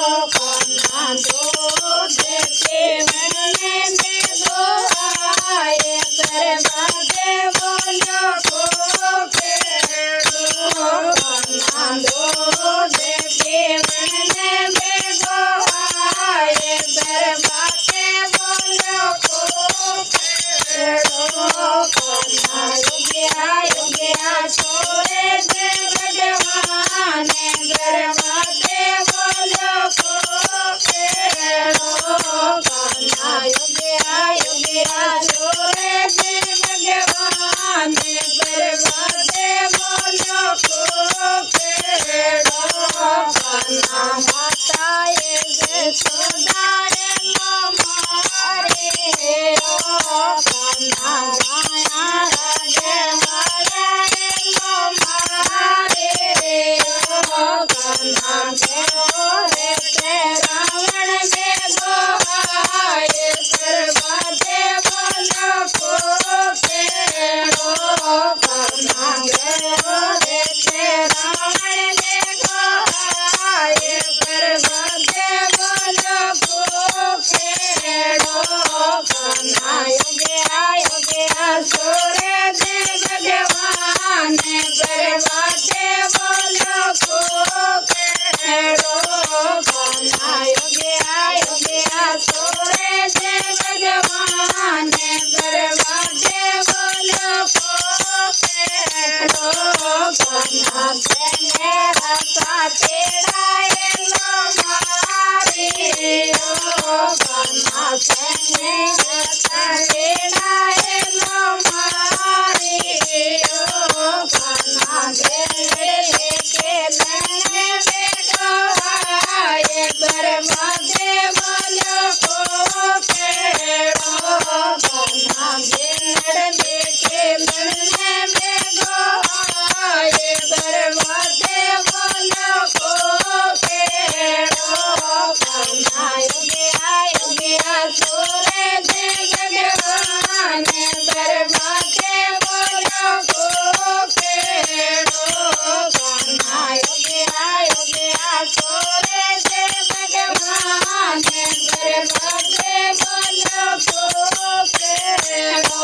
कन्हा दूध पीवने में गोहाए बरबादे बोलो को खेड़ो कन्हा दूध पीवने में गोहाए बरबादे बोलो को खेड़ो कन्हा युगिया युगिया छोरे दे भगवान बरबादे बोलो को खेड़ो कन्हा युगिया युगिया छोरे दे भगवान बरबादे बोलो को खेड़ो कन्हा माताए यशोदारे लो मारे कन्हा गाया राजे मारे लो मारे कन्हा रे रावण में गोहाए बरबादे बोलो को खेड़ो कन्हा रे रावण में गोहाए बरबादे बोलो को खेड़ो कन्हा युगिया युगिया छोरे दे भगवान बरबादे बोलो को खेड़ो कन्हा युगिया युगिया छोरे दे भगवान बरबादे बोलो को खेड़ो कन्हा से मेरा तेड़ाए लो मारी कन्हा से मेरा तेड़ाए लो मारी कन्हा के लने में गोहाए बरबादे बोलो को खेड़ो कन्हा के लने में गोहाए बरबादे बोलो को खेड़ो कन्हा युगिया युगिया छोरे दे भगवान बरबादे बोलो को खेड़ो कन्हा युगिया युगिया छोरे दे भगवान बरबादे बोलो को खेड़ो